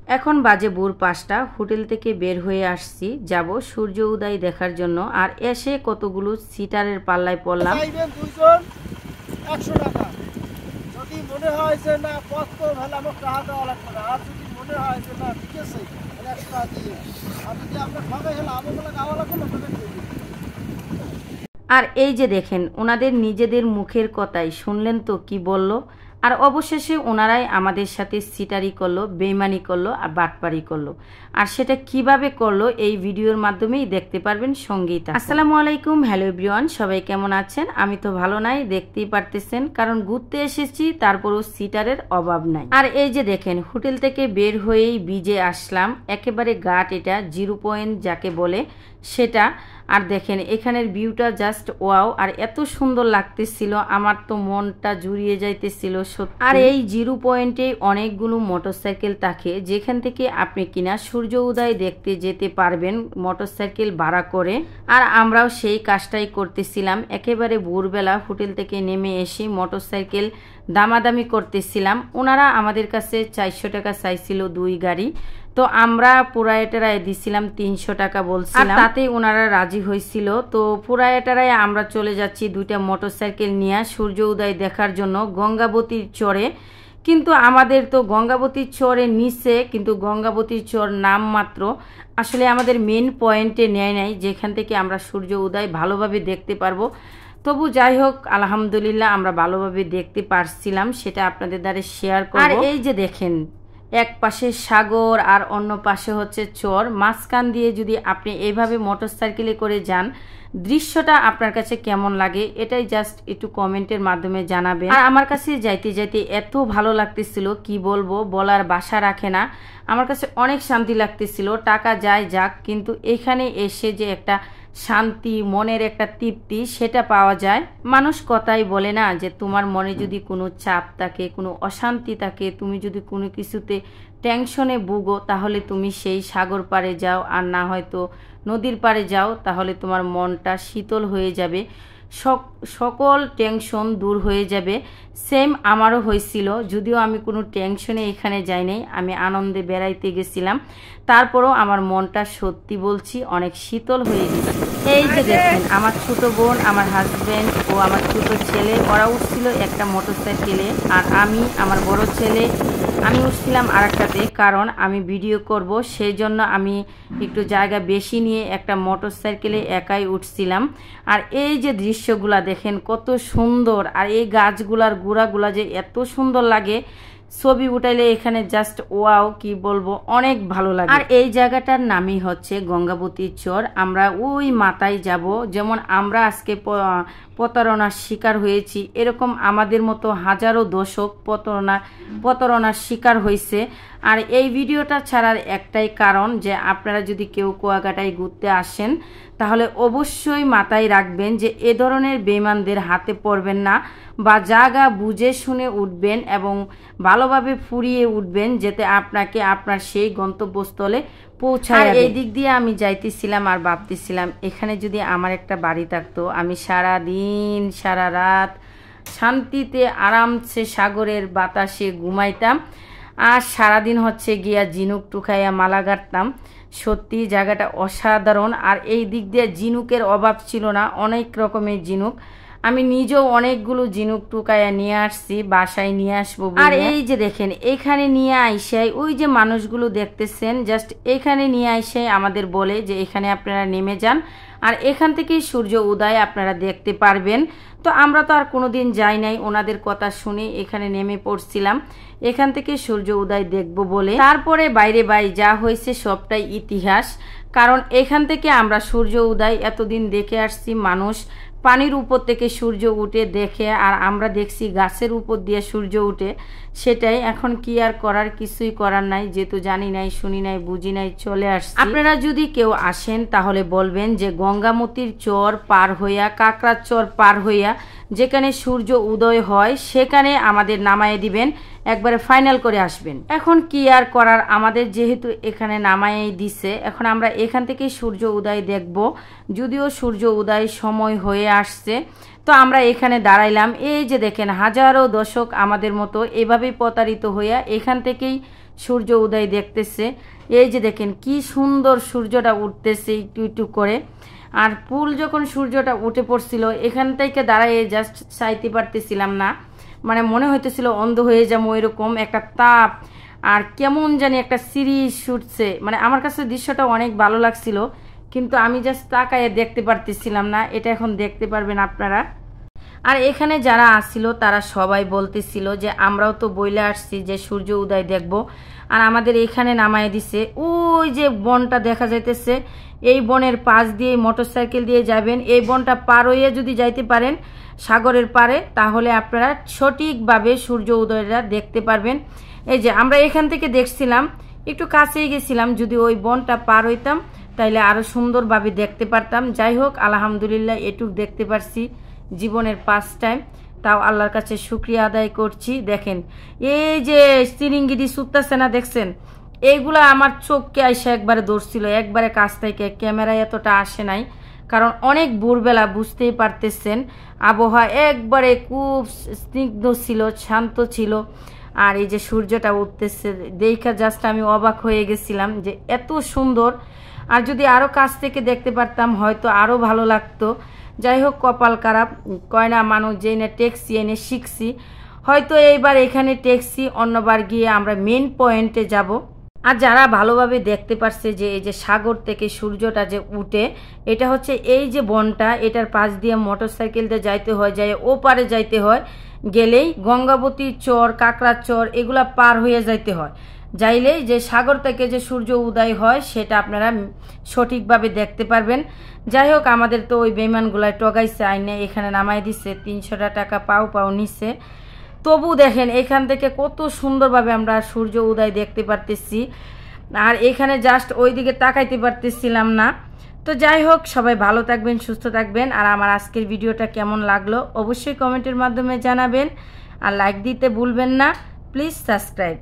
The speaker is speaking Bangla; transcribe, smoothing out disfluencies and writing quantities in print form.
এখন বাজে ভোর ৫টা। হোটেল থেকে বের হয়ে আসছি, যাব সূর্য উদয় দেখার জন্য। আর এসে কতগুলো সিটারের পাল্লায় পড়লাম। দুইজন ১০০ টাকা। যদি মনে হয় যে না পথ তো ভালো, আমার টাকা দেওয়া লাগবে না। আর যদি মনে হয় যে না ঠিক আছে ১০০ টাকা দিয়ে, আর যদি আপনার খাবে হলে আমার গাওয়া লাগবে না। আর এই যে দেখেন ওনাদের নিজেদের মুখের কথাই শুনলেন তো কি বলল। আর অবশেষে ওনারাই আমাদের সাথে সিটারি করলো, বেইমানি করলো আর বাটপারি করলো। আর সেটা কিভাবে করলো এই ভিডিওর মাধ্যমেই দেখতে পারবেন। সঙ্গীতা, আসসালামু আলাইকুম, হ্যালো এভরিওয়ান, সবাই কেমন আছেন? আমি তো ভালো নাই, দেখতেই পারতেছেন, কারণ ঘুরতে এসেছি, তারপরও সিটারের অভাব নাই। আর এই যে দেখেন হোটেল থেকে বের হয়েই বিজে আসলাম, একেবারে ঘাট, এটা 0 পয়েন্ট যাকে বলে সেটা। আর দেখেন এখানের ভিউটা জাস্ট ওয়াও, আর এত সুন্দর লাগতেছিল, আমার তো মনটা জুড়িয়ে যাইতেছিল সত্যি। আর এই 0 পয়েন্টে অনেকগুলো মোটরসাইকেল থাকে, যেখান থেকে আপনি কিনা সূর্য উদয় দেখতে যেতে পারবেন মোটরসাইকেল ভাড়া করে। আর আমরাও সেই কাজটাই করতেছিলাম, একেবারে ভোরবেলা হোটেল থেকে নেমে এসে মোটরসাইকেল দামাদামি করতেছিলাম। ওনারা আমাদের কাছে 400 টাকা চাইছিল 2 গাড়ি, তো আমরা পুরায়েটারায় দিছিলাম 300 টাকা বলছিলাম, তাতে ওনারা রাজি হয়েছিল। তো পুরায়েটারায় আমরা চলে যাচ্ছি 2টা মোটরসাইকেল নিয়ে সূর্য উদয় দেখার জন্য গঙ্গাবতীর চরে। কিন্তু আমাদের তো গঙ্গাবতীর চরের নিচে, কিন্তু গঙ্গাবতীর চর নাম মাত্র, আসলে আমাদের মেন পয়েন্টে নেয় নাই যেখান থেকে আমরা সূর্য উদয় ভালোভাবে দেখতে পারবো। তবু যাই হোক, আলহামদুলিল্লাহ আমরা ভালোভাবে দেখতে পারছিলাম, সেটা আপনাদের দ্বারা শেয়ার করব। আর এই যে দেখেন এক পাশে সাগর আর অন্য পাশে হচ্ছে চর, মাঝখান দিয়ে যদি আপনি এইভাবে মোটরসাইকেলে করে যান, দৃশ্যটা আপনার কাছে কেমন লাগে এটাই জাস্ট একটু কমেন্টের মাধ্যমে জানাবেন। আর আমার কাছে যাইতে যাইতে এত ভালো লাগতেছিল, কি বলবো, বলার ভাষা রাখে না। আমার কাছে অনেক শান্তি লাগতেছিল, টাকা যায় যাক, কিন্তু এখানে এসে যে একটা শান্তি, মনের একটা তৃপ্তি, সেটা পাওয়া যায়। মানুষ কথাই বলে না যে তোমার মনে যদি কোনো চাপ থাকে, কোনো অশান্তি থাকে, তুমি যদি কোনো কিছুতে টেনশনে ভুগো, তাহলে তুমি সেই সাগর পাড়ে যাও, আর না হয়তো নদীর পাড়ে যাও, তাহলে তোমার মনটা শীতল হয়ে যাবে, সকল টেনশন দূর হয়ে যাবে। সেম আমারও হয়েছিল, যদিও আমি কোনো টেনশনে এখানে যাই নাই, আমি আনন্দে বেড়াইতে গেছিলাম, তারপরও আমার মনটা সত্যি বলছি অনেক শীতল হয়ে গেছে। এই যে দেখেন আমার ছোট বোন, আমার হাজব্যান্ড ও আমার ছোট ছেলে, ওরা উঠছিল একটা মোটরসাইকেলে, আর আমি, আমার বড় ছেলে, আমি উঠছিলাম আরেকটাতে, কারণ আমি ভিডিও করব, সেই জন্য আমি একটু জায়গা বেশি নিয়ে একটা মোটরসাইকেলে একাই উঠছিলাম। আর এই যে দৃশ্যগুলা দেখেন কত সুন্দর, আর এই গাছগুলার গোড়াগুলা যে এত সুন্দর লাগে, ছবি উঠাইলে এখানে জাস্ট ওয়াও, কি বলবো, অনেক ভালো লাগে। আর এই জায়গাটার নামই হচ্ছে গঙ্গাবতীর চর। আমরা ওই মাথায় যাব, যেমন আমরা আজকে প্রতারণার শিকার হয়েছি, এরকম আমাদের মতো হাজারো দর্শক প্রতারণার শিকার হয়েছে। আর এই ভিডিওটা ছাড়ার একটাই কারণ, যে আপনারা যদি কেউ কুয়াকাটায় ঘুরতে আসেন, তাহলে অবশ্যই মাথায় রাখবেন যে এ ধরনের বেঈমানদের হাতে পড়বেন না, বা জায়গা বুঝে শুনে উঠবেন এবং ভালোভাবে ফুরিয়ে উঠবেন, যাতে আপনাকে আপনার সেই গন্তব্যস্থলে পৌঁছায়। এই দিক দিয়ে আমি যাইতেছিলাম আর ভাবতেছিলাম, এখানে যদি আমার একটা বাড়ি থাকতো, আমি সারা দিন সারা রাত শান্তিতে আরামসে সাগরের বাতাসে ঘুমাইতাম, আর সারাদিন হচ্ছে গিয়া ঝিনুক টুকাইয়া মালা গাঁথতাম। সত্যি জায়গাটা অসাধারণ। আর এই দিক দিয়ে ঝিনুকের অভাব ছিল না, অনেক রকমের ঝিনুক, আমি নিজেও অনেকগুলো ঝিনুক টুকাইয়া নিয়ে আসছি, বাসায় নিয়ে আসবো। আর এই যে দেখেন এখানে নিয়ে আইসাই, ওই যে মানুষগুলো দেখতেছেন, জাস্ট এখানে নিয়ে আইসাই আমাদের বলে যে এখানে আপনারা নেমে যান, আর এখান থেকেই সূর্য উদয় আপনারা দেখতে পারবেন। তো আমরা তো আর কোনোদিন যাই নাই, ওনাদের কথা শুনে এখানে নেমে পড়ছিলাম, এখান থেকে সূর্য উদয় দেখব বলে। তারপরে বাইরে যা হয়েছে সবটাই ইতিহাস, কারণ এখান থেকে আমরা সূর্য উদয় এতদিন দেখে আসছি, মানুষ পানির উপর থেকে সূর্য উঠে দেখে, আর আমরা দেখছি গাছের উপর দিয়ে সূর্য উঠে। সেটাই এখন কি আর করার, কিছুই করার নাই, যেহেতু জানি নাই, শুনি নাই, বুঝি নাই, চলে আসছি। আপনারা যদি কেউ আসেন তাহলে বলবেন যে গঙ্গামতির চর পার হইয়া, কাকড়ার চর পার হইয়া যেখানে সূর্য উদয় হয় সেখানে আমাদের নামায় দিবেন, একবারে ফাইনাল করে আসবেন। এখন কি আর করার, আমাদের যেহেতু এখানে নামায় দিছে, এখন আমরা এখান থেকে সূর্য উদয় দেখব। যদিও সূর্য উদয় সময় হয়ে আসছে, তো আমরা এখানে দাঁড়াইলাম। এই যে দেখেন হাজারো দর্শক আমাদের মতো এভাবেই প্রতারিত হইয়া এখান থেকেই সূর্য উদয় দেখতেছে। এই যে দেখেন কি সুন্দর সূর্যটা উঠতেছে একটু একটু করে। আর পুল যখন সূর্যটা উঠে পড়ছিল এখান থেকে দাঁড়ায় জাস্ট চাইতে পারতেছিলাম না, মানে মনে হইতেছিল অন্ধ হয়ে যাবো, এরকম একটা তাপ আর কেমন জানি একটা সিরিজ ছুটছে। মানে আমার কাছে দৃশ্যটা অনেক ভালো লাগছিল, কিন্তু আমি জাস্ট তাকায় দেখতে পারতেছিলাম না। এটা এখন দেখতে পারবেন আপনারা। আর এখানে যারা আসছিল তারা সবাই বলতেছিল যে আমরাও তো বইলে আসছি যে সূর্য উদয় দেখব, আর আমাদের এখানে নামায় দিছে। ওই যে বনটা দেখা যাইতেছে, এই বনের পাশ দিয়ে মোটরসাইকেল দিয়ে যাবেন। এই বনটা পার হয়ে যদি যাইতে পারেন সাগরের পারে, তাহলে আপনারা সঠিকভাবে সূর্য উদয়টা দেখতে পারবেন। এই যে আমরা এখান থেকে দেখছিলাম, একটু কাছেই গেছিলাম, যদি ওই বনটা পার হইতাম তাইলে আরও সুন্দরভাবে দেখতে পারতাম। যাই হোক, আলহামদুলিল্লাহ এটুক দেখতে পারছি জীবনের ফার্স্ট টাইম, তাও আল্লাহর কাছে শুকরিয়া আদায় করছি। দেখেন এই যে চিরিঙ্গিটি ছুটতেছে না, দেখছেন? এইগুলা আমার চোখকে আইসা একবারে ধরছিল, একবারে কাছ থেকে। ক্যামেরায় এতটা আসে নাই, কারণ অনেক ভোরবেলা, বুঝতেই পারতেছেন। আবহাওয়া একবারে খুব স্নিগ্ধ ছিল, শান্ত ছিল। আর এই যে সূর্যটা উঠতেছে দেখা জাস্ট আমি অবাক হয়ে গেছিলাম যে এত সুন্দর। আর যদি আরও কাছ থেকে দেখতে পারতাম হয়তো আরও ভালো লাগতো। যাই হোক, কপাল খারাপ, কয় না মানুষ যে না ট্যাক্সি এনে শিখছি, হয়তো এইবার এখানে ট্যাক্সি, অন্যবার গিয়ে আমরা মেন পয়েন্টে যাব। আর যারা ভালোভাবে দেখতে পারছে যে এই যে সাগর থেকে সূর্যটা যে উঠে, এটা হচ্ছে এই যে বনটা, এটার পাশ দিয়ে মোটরসাইকেল দিয়ে যাইতে হয়, যাই ও পারে যাইতে হয়, গেলেই গঙ্গাবতী চর, কাকড়ার চর এগুলা পার হয়ে যাইতে হয়। যাইলেই যে সাগর থেকে যে সূর্য উদয় হয় সেটা আপনারা সঠিকভাবে দেখতে পারবেন। যাই হোক, আমাদের তো ওই বেইমানগুলাই টগাইছে, আইনে এখানে নামাই দিচ্ছে, 300 টাকা পাও নিচ্ছে। তবু দেখেন এখান থেকে কত সুন্দরভাবে আমরা সূর্য উদয় দেখতে পারতেছি। আর এখানে জাস্ট ওই দিকে তাকাইতে পারতেছিলাম না। তো যাই হোক, সবাই ভালো থাকবেন, সুস্থ থাকবেন। আর আমার আজকের ভিডিওটা কেমন লাগলো অবশ্যই কমেন্টের মাধ্যমে জানাবেন। আর লাইক দিতে ভুলবেন না, প্লিজ সাবস্ক্রাইব।